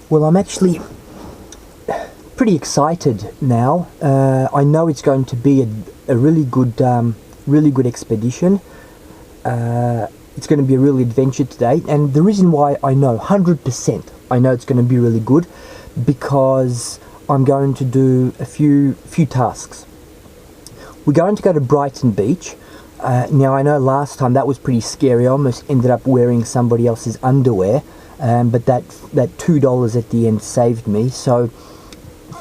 Well, I'm actually pretty excited now. I know it's going to be a really good expedition. It's going to be a real adventure today, and the reason why I know 100% I know it's going to be really good, because I'm going to do a few tasks. We're going to go to Brighton Beach. Now I know last time that was pretty scary. I almost ended up wearing somebody else's underwear, but that $2 at the end saved me. So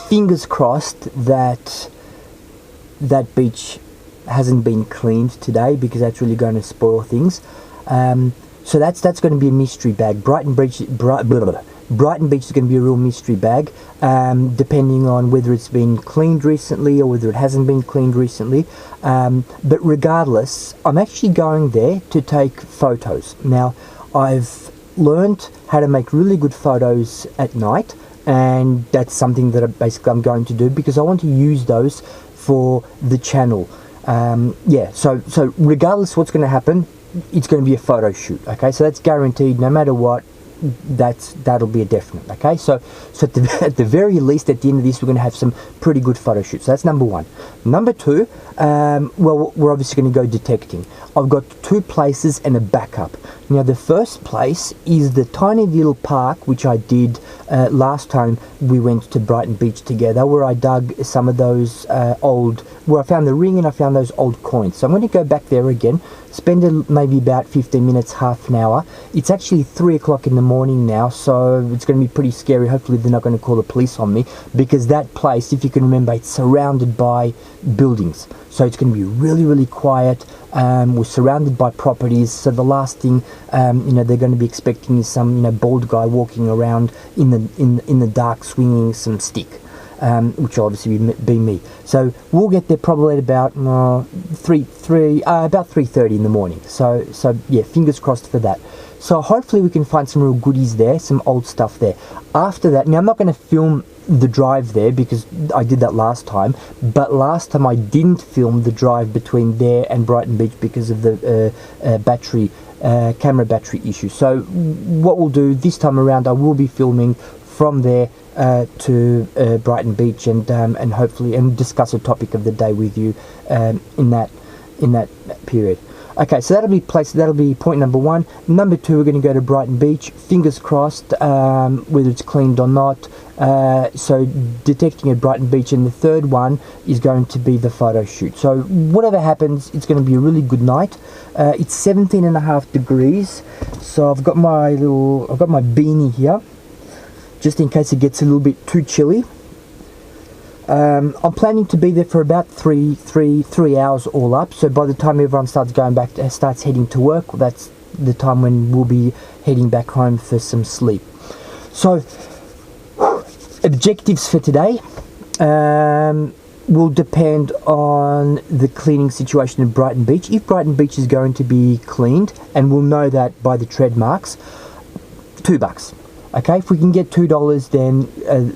fingers crossed that that beach hasn't been cleaned today, because that's really going to spoil things. So that's going to be a mystery bag. Brighton Beach is going to be a real mystery bag, depending on whether it's been cleaned recently or whether it hasn't been cleaned recently. But regardless, I'm actually going there to take photos. Now, I've learned how to make really good photos at night, and that's something that I'm going to do, because I want to use those for the channel. So regardless of what's going to happen, it's going to be a photo shoot. Okay, so that's guaranteed. No matter what, that'll be a definite. Okay, so at the very least, at the end of this, we're going to have some pretty good photo shoots. So that's number one. Number two, well, we're obviously going to go detecting. I've got two places and a backup. Now, the first place is the tiny little park which I did last time we went to Brighton Beach together, where I dug some of those where I found the ring and I found those old coins. So I'm going to go back there again, spend maybe about 15 minutes, half an hour. It's actually 3 o'clock in the morning now, so it's going to be pretty scary. Hopefully they're not going to call the police on me, because that place, if you can remember, it's surrounded by buildings. So it's going to be really, really quiet. We're surrounded by properties, so the last thing they're going to be expecting is some bald guy walking around in the dark swinging some stick, which will obviously be me. So we'll get there probably at about 3:30 in the morning. So yeah, fingers crossed for that. So hopefully we can find some real goodies there, some old stuff there. After that, now I'm not going to film the drive there because I did that last time, but last time I didn't film the drive between there and Brighton Beach because of the camera battery issue. So what we'll do this time around, I will be filming from there to Brighton Beach, and hopefully discuss a topic of the day with you in that period. Okay, so that'll be point number one. Number two, we're going to go to Brighton Beach. Fingers crossed, whether it's cleaned or not. So detecting at Brighton Beach, and the third one is going to be the photo shoot. So whatever happens, it's going to be a really good night. It's 17.5 degrees. So I've got my beanie here, just in case it gets a little bit too chilly. I'm planning to be there for about three hours all up. So by the time everyone starts heading to work, that's the time when we'll be heading back home for some sleep. So objectives for today will depend on the cleaning situation in Brighton Beach. If Brighton Beach is going to be cleaned, and we'll know that by the tread marks, $2. Okay, if we can get $2, then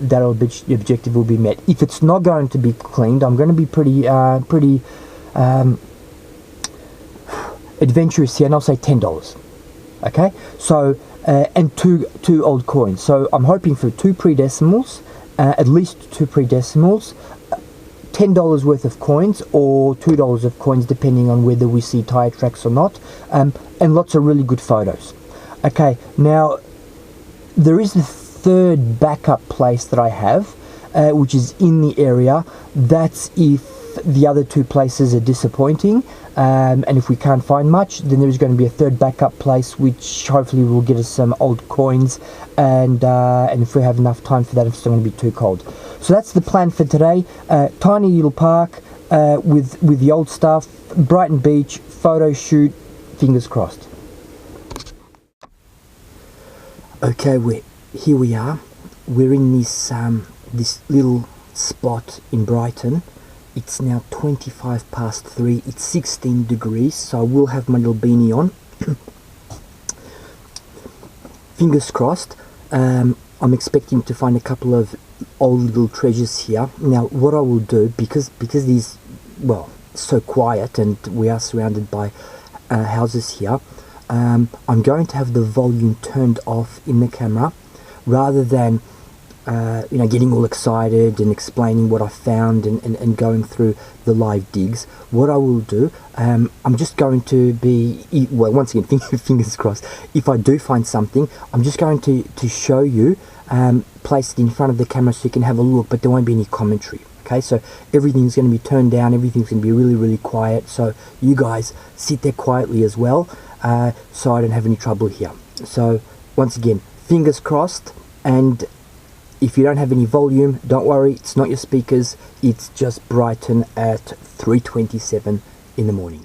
the objective will be met. If it's not going to be cleaned, I'm going to be pretty adventurous here, and I'll say $10. Okay, so and two old coins. So I'm hoping for 2 pre-decimals, at least 2 pre-decimals, $10 worth of coins, or $2 of coins, depending on whether we see tire tracks or not, and lots of really good photos. Okay, now there is the third backup place that I have, which is in the area. That's if the other two places are disappointing, and if we can't find much, then there's going to be a third backup place, which hopefully will get us some old coins, and if we have enough time for that, if it's not going to be too cold. So that's the plan for today. Tiny little park with the old stuff, Brighton Beach, photo shoot, fingers crossed. Okay, here we are. We're in this little spot in Brighton. It's now 3:25. It's 16 degrees, so I will have my little beanie on. Fingers crossed. I'm expecting to find a couple of old little treasures here. Now, what I will do, because these, well, so quiet and we are surrounded by houses here, I'm going to have the volume turned off in the camera, rather than getting all excited and explaining what I found and going through the live digs. What I will do, I'm just going to be, well, once again, fingers crossed, if I do find something, I'm just going to show you, place it in front of the camera so you can have a look, but there won't be any commentary. Okay, so everything's going to be turned down, everything's going to be really, really quiet, so you guys sit there quietly as well, so I don't have any trouble here. So, once again, fingers crossed, and if you don't have any volume, don't worry, it's not your speakers, it's just Brighton at 3:27 in the morning.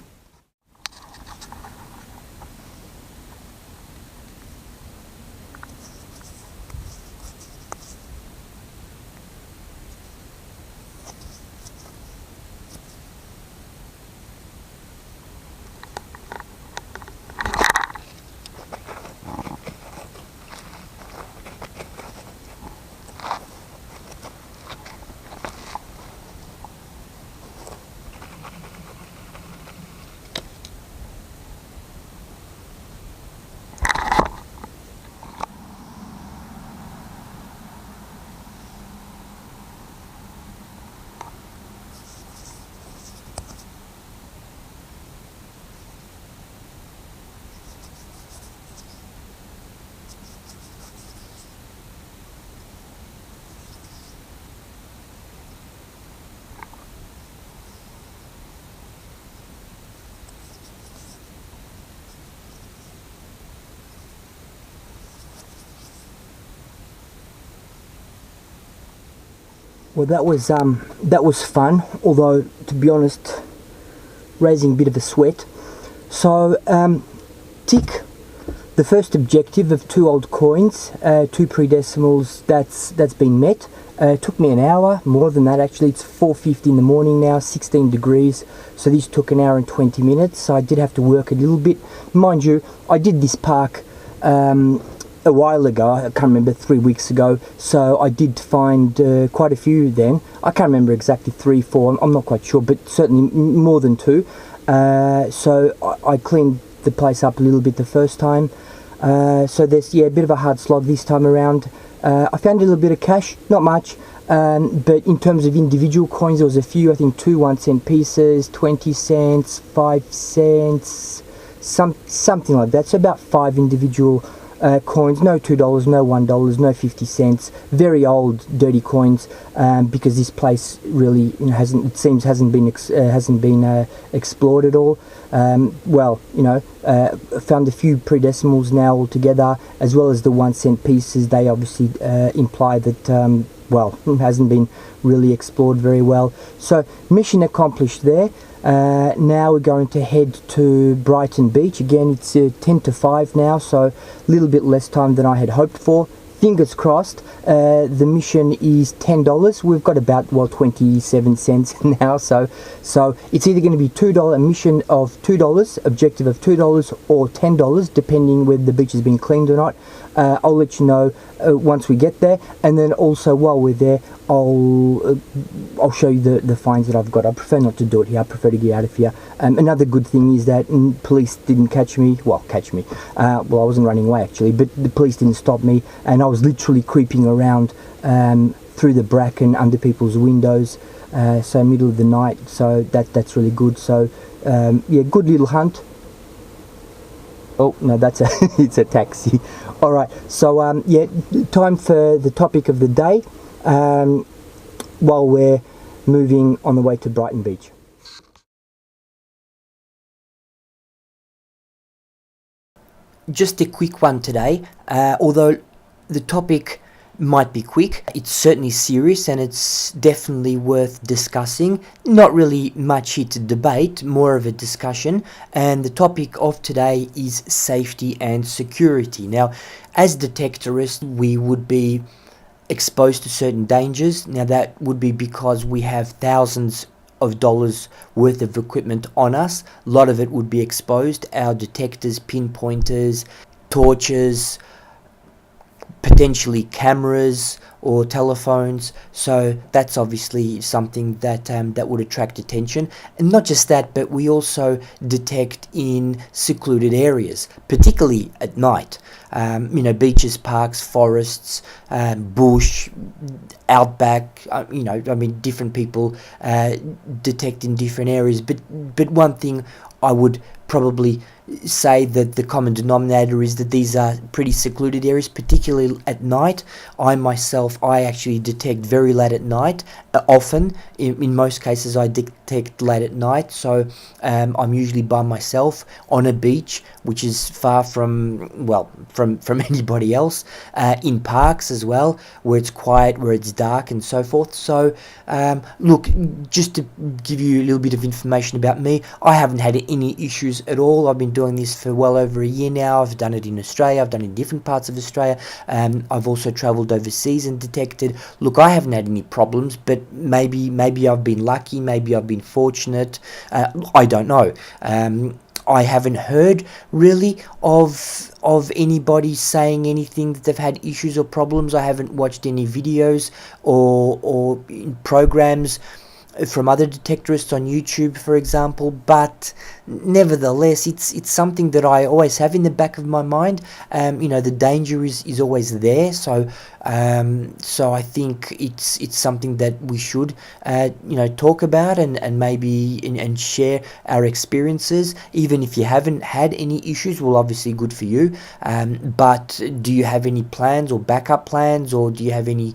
Well, that was fun, although to be honest, raising a bit of a sweat. So tick the first objective of 2 old coins, 2 pre-decimals. That's been met. It took me an hour, more than that actually. It's 4:50 in the morning now, 16 degrees. So these took an hour and 20 minutes. So I did have to work a little bit, mind you. I did this park a while ago, I can't remember, 3 weeks ago, so I did find quite a few then. I can't remember exactly 3, 4, I'm not quite sure, but certainly more than 2. So I cleaned the place up a little bit the first time. So there's, a bit of a hard slog this time around. I found a little bit of cash, not much, but in terms of individual coins, there was a few, I think 2 1-cent pieces, 20 cents, 5 cents, something like that. So about 5 individual coins, no $2, no $1, no 50 cents, very old dirty coins, because this place really hasn't been explored at all. Found a few pre-decimals now altogether, as well as the 1-cent pieces. They obviously imply that hasn't been really explored very well. So mission accomplished there. Now we're going to head to Brighton Beach. Again, it's 10 to 5 now, so a little bit less time than I had hoped for. Fingers crossed. The mission is $10. We've got about 27 cents now, so it's either going to be $2, a mission of $2, objective of $2, or $10, depending whether the beach has been cleaned or not. I'll let you know once we get there, and then also while we're there, I'll show you the finds that I've got. I prefer not to do it here. I prefer to get out of here. Another good thing is that police didn't catch me. I wasn't running away actually, but the police didn't stop me, and I was literally creeping around through the bracken under people's windows, so middle of the night. So that's really good. So good little hunt. Oh no, that's it's a taxi. All right, so time for the topic of the day. While we're moving on the way to Brighton Beach. Just a quick one today, although the topic might be quick, it's certainly serious and it's definitely worth discussing. Not really much here to debate, more of a discussion, and the topic of today is safety and security. Now, as detectorists, we would be exposed to certain dangers. Now that would be because we have thousands of dollars worth of equipment on us. A lot of it would be exposed. Our detectors, pinpointers, torches, potentially cameras or telephones. So that's obviously something that that would attract attention. And not just that, but we also detect in secluded areas, particularly at night. You know, beaches, parks, forests, bush, outback. You know, I mean, different people detect in different areas. But one thing I would probably say that the common denominator is that these are pretty secluded areas, particularly at night. I actually detect very late at night. Often, in most cases, I detect late at night. So I'm usually by myself on a beach, which is far from, well, from anybody else. In parks as well, where it's quiet, where it's dark, and so forth. So look, just to give you a little bit of information about me, I haven't had any issues at all. I've been doing this for well over a year now. I've done it in Australia, I've done it in different parts of Australia. I've also travelled overseas and detected. Look, I haven't had any problems, but maybe I've been lucky, maybe I've been fortunate. I don't know. I haven't heard really of anybody saying anything that they've had issues or problems. I haven't watched any videos or programs from other detectorists on YouTube, for example, but nevertheless, it's something that I always have in the back of my mind. You know, the danger is always there, so I think it's something that we should you know, talk about and maybe and share our experiences. Even if you haven't had any issues, well, obviously good for you. But do you have any plans or backup plans, or do you have any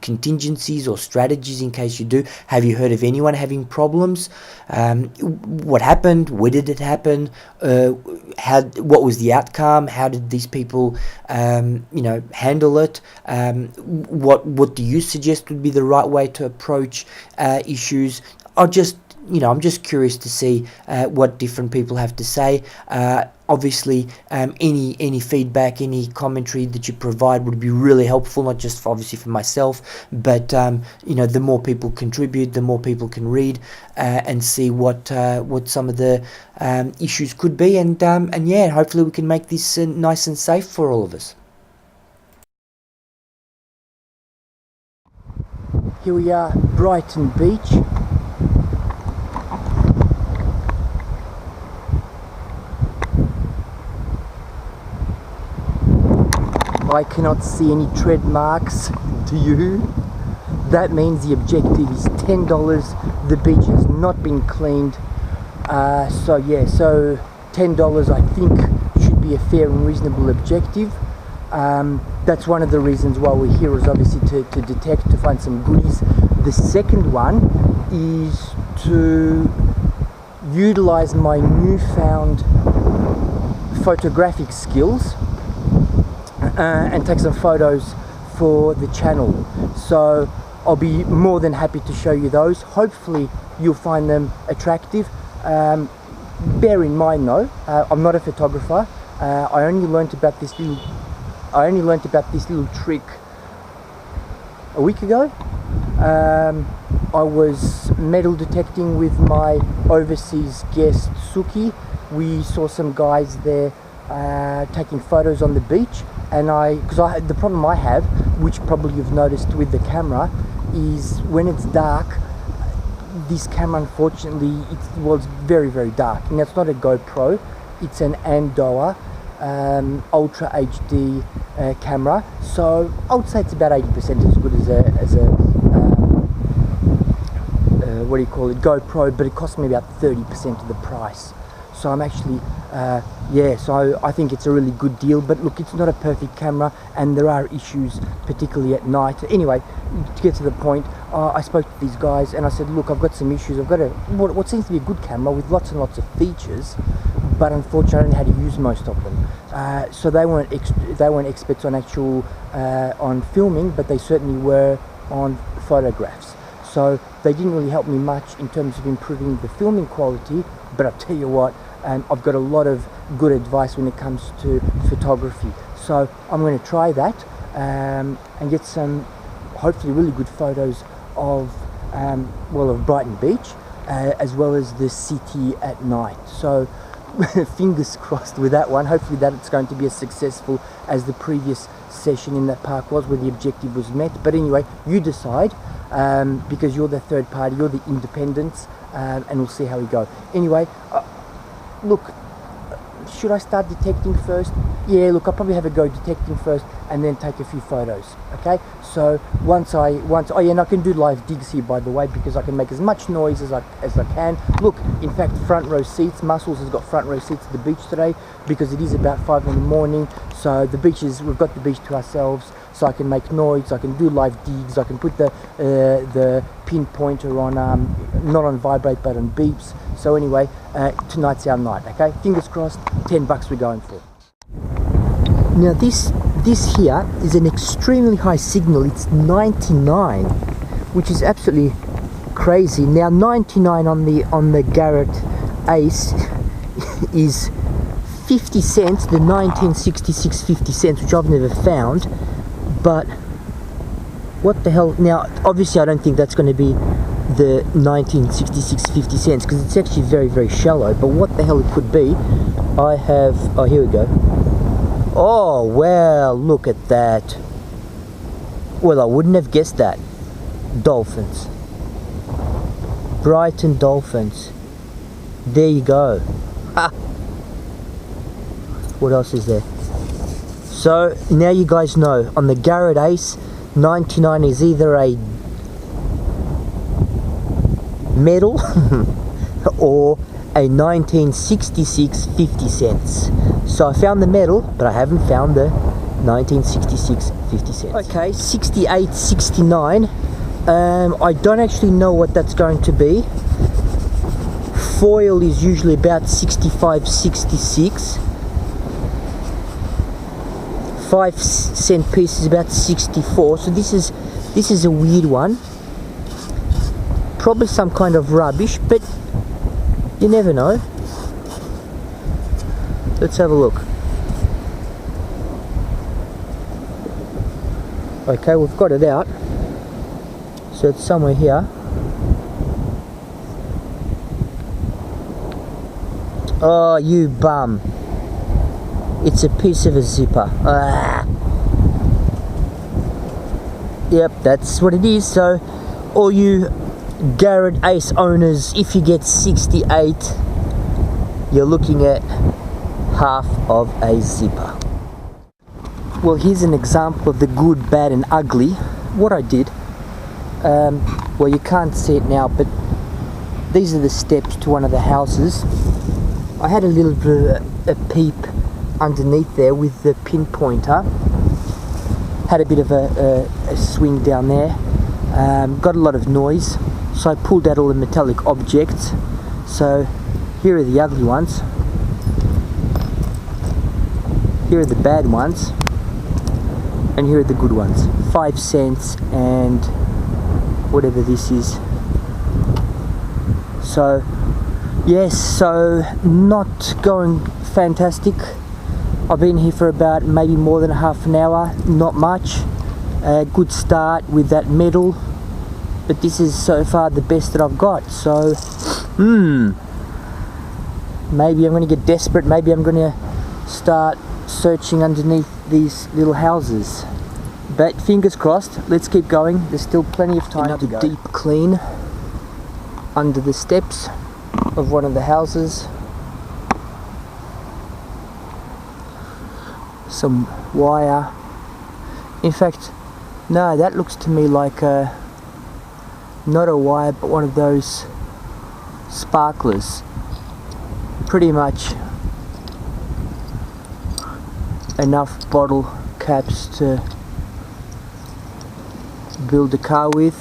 contingencies or strategies in case you do? Have you heard of anyone having problems? What happened? Where did it happen? What was the outcome? How did these people you know, handle it? What do you suggest would be the right way to approach issues? I'm just curious to see what different people have to say. Obviously, any feedback, any commentary that you provide would be really helpful, not just obviously for myself, but you know, the more people contribute, the more people can read and see what some of the issues could be, and yeah, hopefully we can make this nice and safe for all of us. Here we are, Brighton Beach. I cannot see any tread marks, do you? That means the objective is $10. The beach has not been cleaned. So yeah, so $10 I think should be a fair and reasonable objective. That's one of the reasons why we're here, is obviously to detect, to find some goodies. The second one is to utilize my newfound photographic skills and take some photos for the channel. So I'll be more than happy to show you those. Hopefully you'll find them attractive. Bear in mind though, I'm not a photographer. I only learnt about this little trick a week ago. I was metal detecting with my overseas guest Suki. We saw some guys there taking photos on the beach, and the problem I have, which probably you've noticed with the camera, is when it's dark, this camera unfortunately, it's very, very dark. And it's not a GoPro, it's an Andoa Ultra HD camera, so I would say it's about 80% as good as a what do you call it, GoPro, but it cost me about 30% of the price. So I'm actually so I think it's a really good deal. But look, it's not a perfect camera, and there are issues, particularly at night. Anyway, to get to the point, I spoke to these guys and I said, look, I've got some issues. I've got what seems to be a good camera with lots and lots of features, but unfortunately I don't know how to use most of them. So they weren't experts on actual on filming, but they certainly were on photographs. So they didn't really help me much in terms of improving the filming quality. But I'll tell you what, I've got a lot of good advice when it comes to photography. So I'm going to try that and get some hopefully really good photos of of Brighton Beach as well as the city at night. So fingers crossed with that one. Hopefully that it's going to be as successful as the previous session in that park was, where the objective was met. But anyway, you decide, because you're the third party, you're the independents, and we'll see how we go. Anyway, look, should I start detecting first? Yeah, look, I'll probably have a go detecting first and then take a few photos. Okay, so oh yeah, and I can do live digs here, by the way, because I can make as much noise as I can. Look, in fact, front row seats. Muscles has got front row seats at the beach today because it is about 5 in the morning. So the beach is, we've got the beach to ourselves, so I can make noise, I can do live digs, I can put the pinpointer on, not on vibrate but on beeps. So anyway, tonight's our night, okay? Fingers crossed, $10 we're going for. Now this here is an extremely high signal. It's 99, which is absolutely crazy. Now 99 on the Garrett Ace is 50 cents, the 1966 50 cents, which I've never found. But what the hell? Now obviously I don't think that's going to be the 1966 50 cents because it's actually very, very shallow. But what the hell it could be, I have, oh, here we go. Oh, well, look at that. Well, I wouldn't have guessed that. Dolphins. Brighton Dolphins. There you go. Ha! What else is there? So, now you guys know, on the Garrett Ace, 99 is either a medal or a 1966 50 cents. So I found the medal, but I haven't found the 1966 50 cents. Okay, 68, 69. I don't actually know what that's going to be. Foil is usually about 65, 66. 5 cent piece is about 64. So this is a weird one. Probably some kind of rubbish, but you never know. Let's have a look. Okay, we've got it out. So it's somewhere here. Oh, you bum. It's a piece of a zipper. Ah. Yep, that's what it is. So, all you Garrett Ace owners, if you get 68, you're looking at half of a zipper. Well, here's an example of the good, bad and ugly. What I did, well, you can't see it now, but these are the steps to one of the houses. I had a little bit of a peep underneath there with the pinpointer. Had a bit of a swing down there. Got a lot of noise, so I pulled out all the metallic objects. So here are the ugly ones. Here are the bad ones, and here are the good ones. 5 cents and whatever this is. So yes, so not going fantastic. I've been here for about maybe more than half an hour, not much. Good start with that medal, but this is so far the best that I've got. So maybe I'm going to get desperate. Maybe I'm going to start searching underneath these little houses, but fingers crossed. Let's keep going. There's still plenty of time to go. Deep clean under the steps of one of the houses. Some wire. In fact, no, that looks to me like not a wire, but one of those sparklers. Pretty much enough bottle caps to build a car with.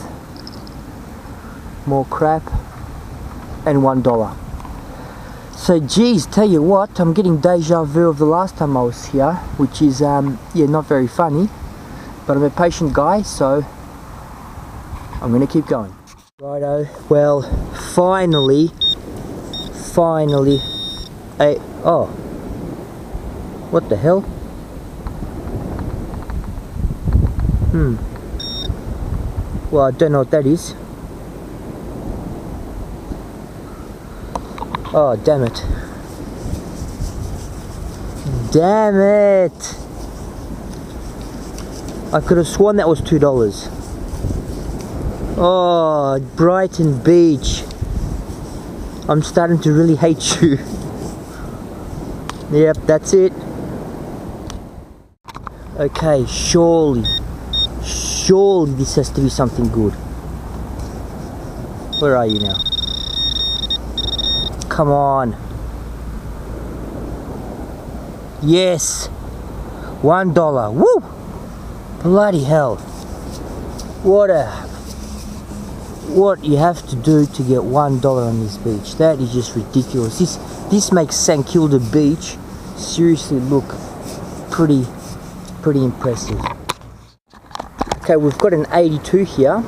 More crap. And $1. So geez, tell you what, I'm getting deja vu of the last time I was here, which is yeah, not very funny, but I'm a patient guy, so I'm gonna keep going. Righto, well, finally, oh, what the hell? Well, I don't know what that is. Oh, damn it. Damn it! I could have sworn that was $2. Oh, Brighton Beach. I'm starting to really hate you. Yep, that's it. Okay, surely this has to be something good. Where are you now? Come on. Yes. $1. Woo! Bloody hell. What you have to do to get $1 on this beach. That is just ridiculous. This makes St Kilda Beach seriously look pretty impressive. Okay, we've got an 82 here.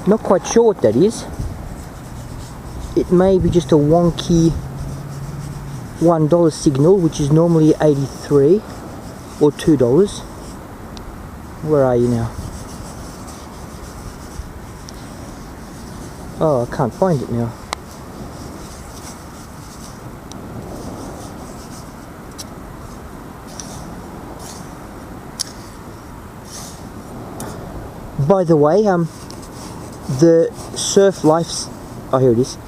Not quite sure what that is. It may be just a wonky $1 signal, which is normally 83 or $2. Where are you now? Oh, I can't find it now. By the way, the Surf Life, oh here it is.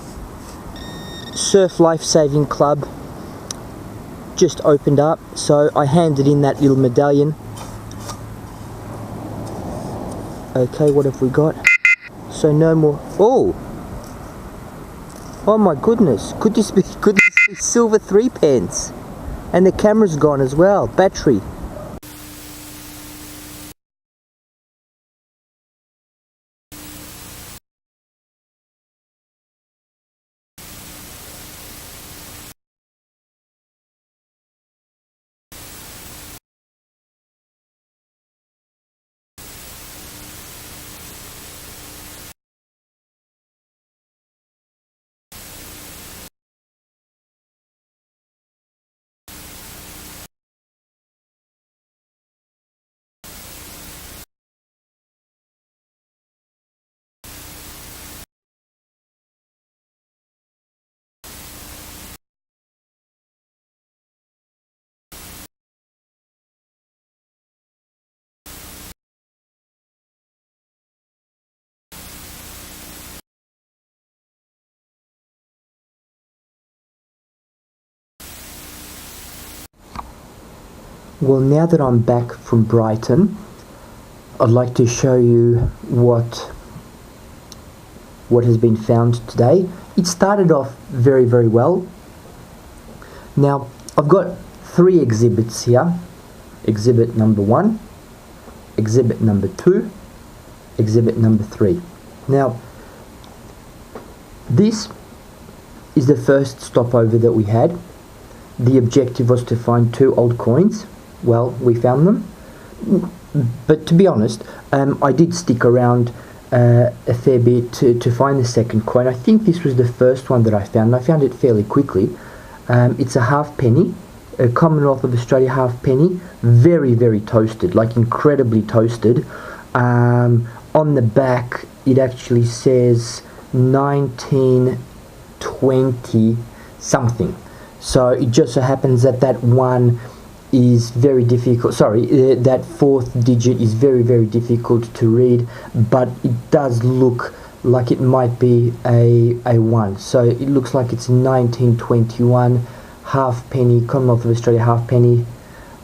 Surf Life Saving Club just opened up, so I handed in that little medallion. Okay, what have we got? So no more. Oh my goodness! Could this be silver 3p? And the camera's gone as well. Battery. Well, now that I'm back from Brighton, I'd like to show you what has been found today. It started off very well. Now, I've got 3 exhibits here. Exhibit number 1, exhibit number 2, exhibit number 3. Now, this is the first stopover that we had. The objective was to find 2 old coins. Well, we found them, but to be honest, I did stick around a fair bit to find the second coin. I think this was the first one that I found. I found it fairly quickly. It's a halfpenny, a Commonwealth of Australia halfpenny, very toasted, like incredibly toasted. On the back, it actually says 1920 something. So it just so happens that that one is very difficult, that 4th digit is very difficult to read, but it does look like it might be a 1. So it looks like it's 1921 halfpenny, Commonwealth of Australia halfpenny.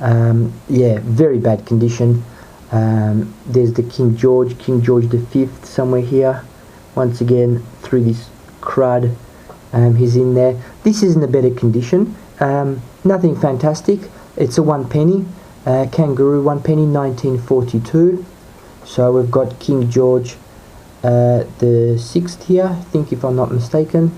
Yeah, very bad condition. There's the King George V somewhere here. Once again, through this crud, he's in there. This is in a better condition. Nothing fantastic. It's a 1 penny, kangaroo 1 penny, 1942. So we've got King George the 6th here, I think, if I'm not mistaken.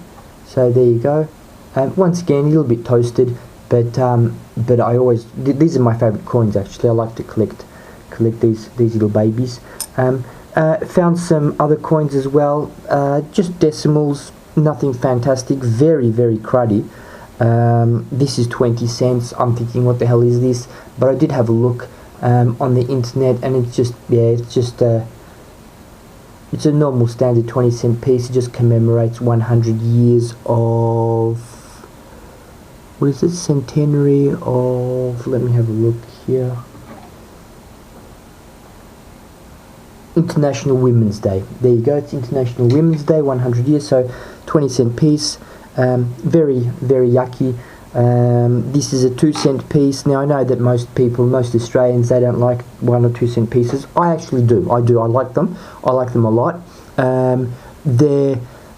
So there you go. Once again, a little bit toasted, but I always, these are my favourite coins actually. I like to collect these little babies. Found some other coins as well, just decimals, nothing fantastic, very cruddy. This is 20 cents. I'm thinking, what the hell is this? But I did have a look on the internet, and it's just, yeah, it's a normal standard 20-cent piece. It just commemorates 100 years of, what is it, centenary of, let me have a look here. International Women's Day. There you go, it's International Women's Day, 100 years, so 20-cent piece. Very, very yucky. This is a 2-cent piece. Now I know that most Australians, they don't like 1 or 2 cent pieces. I actually do. I like them. I like them a lot.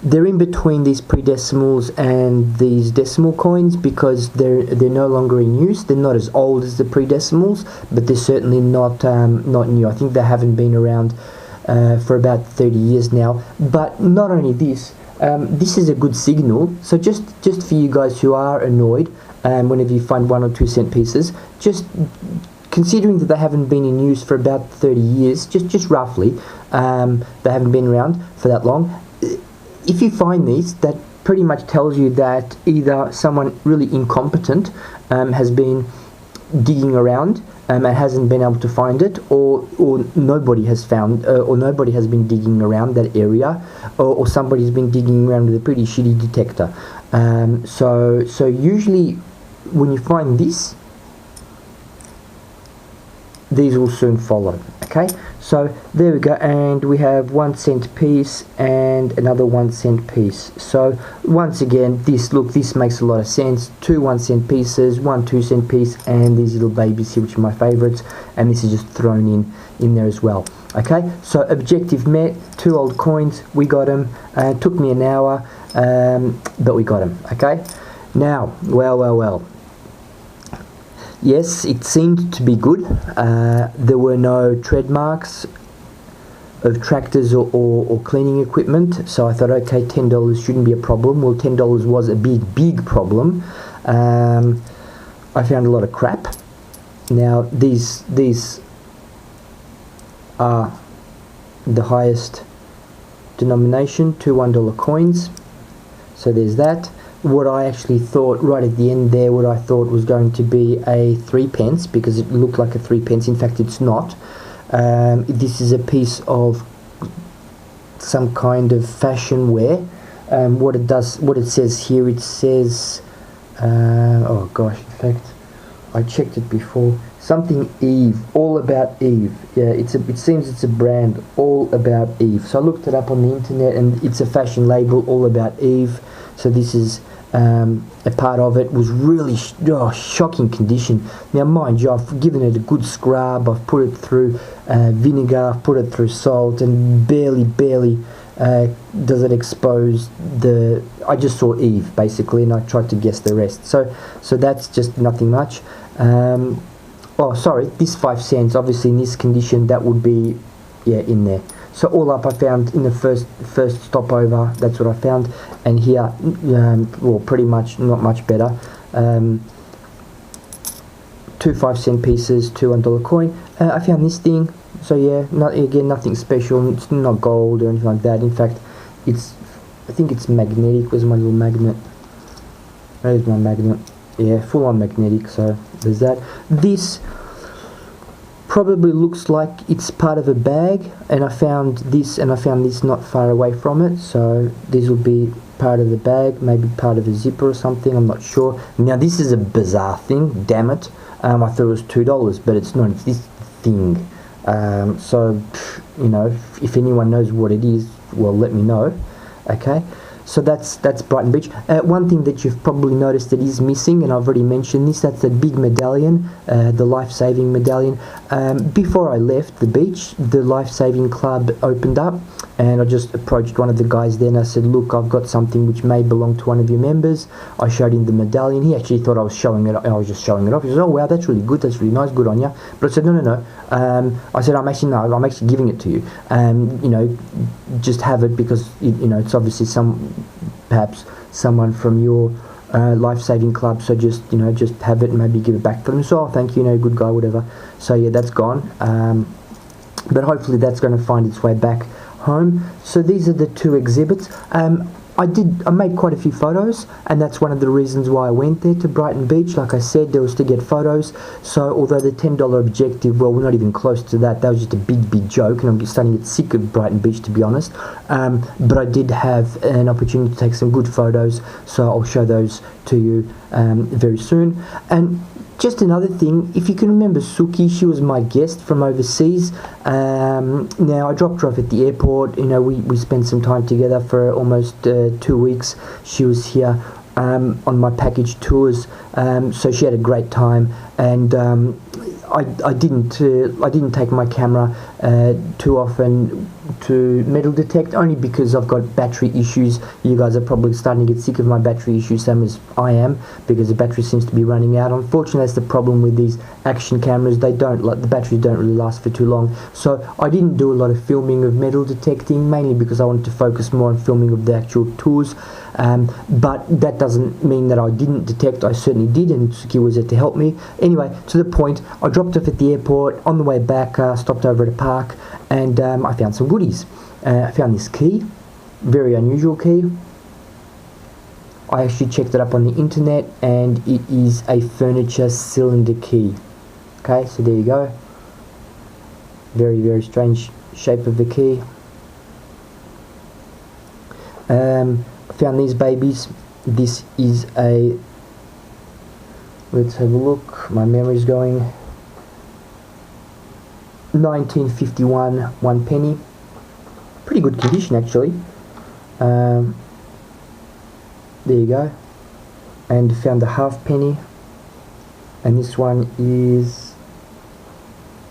They're in between these pre-decimals and these decimal coins because they're no longer in use. They're not as old as the pre-decimals, but they're certainly not new. I think they haven't been around for about 30 years now. But not only this. This is a good signal. So just for you guys who are annoyed whenever you find 1 or 2 cent pieces, just considering that they haven't been in use for about 30 years, just roughly, they haven't been around for that long. If you find these, that pretty much tells you that either someone really incompetent has been digging around and hasn't been able to find it, or nobody has found, or nobody has been digging around that area, or somebody's been digging around with a pretty shitty detector. So usually when you find this, these will soon follow. Okay, so there we go, and we have 1 cent piece and another 1 cent piece. So once again, this makes a lot of sense. 2 1 cent pieces, 1 2 cent piece, and these little babies here, which are my favorites, and this is just thrown in there as well. Okay, so objective met. 2 old coins, we got them. Took me an hour, but we got them. Okay, now, well. Yes, it seemed to be good. There were no tread marks of tractors or cleaning equipment, so I thought, okay, $10 shouldn't be a problem. Well, $10 was a big problem. I found a lot of crap. Now, these are the highest denomination, 2 $1 coins. So there's that. What I actually thought right at the end there, what I thought was going to be a 3 pence, because it looked like a 3 pence. In fact, it's not. This is a piece of some kind of fashion wear. What it says here, it says, oh gosh, in fact, I checked it before. Something Eve, all about Eve. Yeah, it seems it's a brand, all about Eve. So I looked it up on the internet, and it's a fashion label, all about Eve. So this is a part of it. Was really shocking condition. Now mind you, I've given it a good scrub. I've put it through vinegar, I've put it through salt, and barely does it expose the... I just saw Eve basically, and I tried to guess the rest. So that's just nothing much. Oh sorry, this 5 cents, obviously in this condition that would be, yeah, in there. So all up, I found in the first stopover, that's what I found, and here, well, pretty much not much better. 2 5 cent pieces, 2 $1 coin. I found this thing. So yeah, nothing special. It's not gold or anything like that. In fact, I think it's magnetic. Where's my little magnet? There's my magnet. Yeah, full on magnetic. So there's that. This probably looks like it's part of a bag, and I found this not far away from it, so this will be part of the bag, maybe part of a zipper or something, I'm not sure. Now this is a bizarre thing, damn it. I thought it was $2, but it's not, it's this thing. So, you know, if anyone knows what it is, well, let me know. Okay, so that's Brighton Beach. One thing that you've probably noticed that is missing, and I've already mentioned this, that's the big medallion, the life-saving medallion. Before I left the beach, the life-saving club opened up, and I just approached one of the guys there and I said, look, I've got something which may belong to one of your members. I showed him the medallion. He actually thought I was showing it. I was just showing it off. He said, oh wow, that's really good, that's really nice, good on you. But I said, no. I said, I'm actually giving it to you. You know, just have it, because you know it's obviously perhaps someone from your life-saving club, so just have it and maybe give it back to them. So, oh, thank you, good guy, whatever. So yeah, that's gone, but hopefully that's going to find its way back home. So these are the 2 exhibits. I made quite a few photos, and that's one of the reasons why I went there to Brighton Beach. Like I said, there was to get photos. So although the $10 objective, well, we're not even close to that. That was just a big joke, and I'm starting to get sick of Brighton Beach, to be honest. But I did have an opportunity to take some good photos, so I'll show those to you very soon. And just another thing, if you can remember Suki, she was my guest from overseas. Now I dropped her off at the airport. You know, we spent some time together for almost 2 weeks. She was here on my package tours, so she had a great time, and I didn't take my camera too often to metal detect, only because I've got battery issues. You guys are probably starting to get sick of my battery issues, same as I am, because the battery seems to be running out. Unfortunately, that's the problem with these action cameras. The batteries don't really last for too long. So I didn't do a lot of filming of metal detecting, mainly because I wanted to focus more on filming of the actual tours. But that doesn't mean that I didn't detect. I certainly did, and Suki was there to help me. Anyway, to the point, I dropped off at the airport. On the way back, stopped over at a park, and I found some goodies. I found this key, very unusual key. I actually checked it up on the internet, and it is a furniture cylinder key. Okay, so there you go. Very, very strange shape of the key. I found these babies. This is a, let's have a look, my memory's going, 1951 1 penny. Pretty good condition, actually. There you go. And found a half penny, and this one is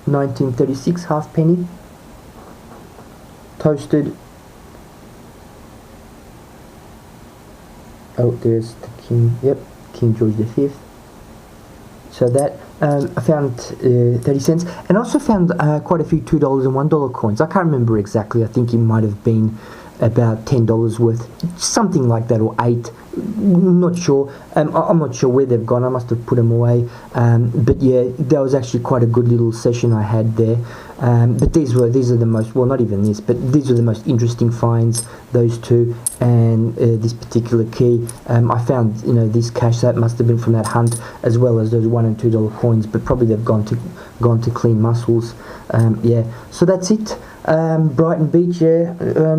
1936 half penny, toasted. Oh, there's the King, yep, King George V. So that, I found 30 cents, and also found quite a few $2 and $1 coins. I can't remember exactly. I think it might have been about $10 worth, something like that, or 8. Not sure. I'm not sure where they've gone. I must have put them away. But yeah, that was actually quite a good little session I had there. But these are the most, well, not even this, but these are the most interesting finds. Those two, and this particular key. I found, you know, this cash, that must have been from that hunt, as well as those $1 and $2 coins. But probably they've gone to clean muscles. Yeah. So that's it. Brighton Beach. Yeah.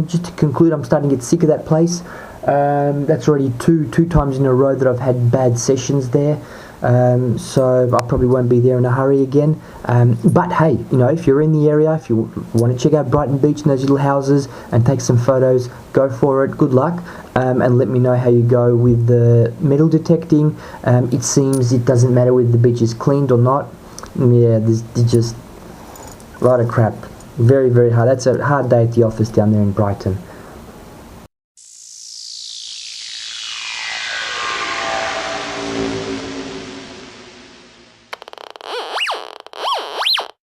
Just to conclude, I'm starting to get sick of that place. That's already two times in a row that I've had bad sessions there, so I probably won't be there in a hurry again. But hey, you know, if you're in the area, if you want to check out Brighton Beach and those little houses and take some photos, go for it. Good luck, and let me know how you go with the metal detecting. It seems it doesn't matter whether the beach is cleaned or not. Yeah, there's just a lot of crap. Very, very hard. That's a hard day at the office down there in Brighton.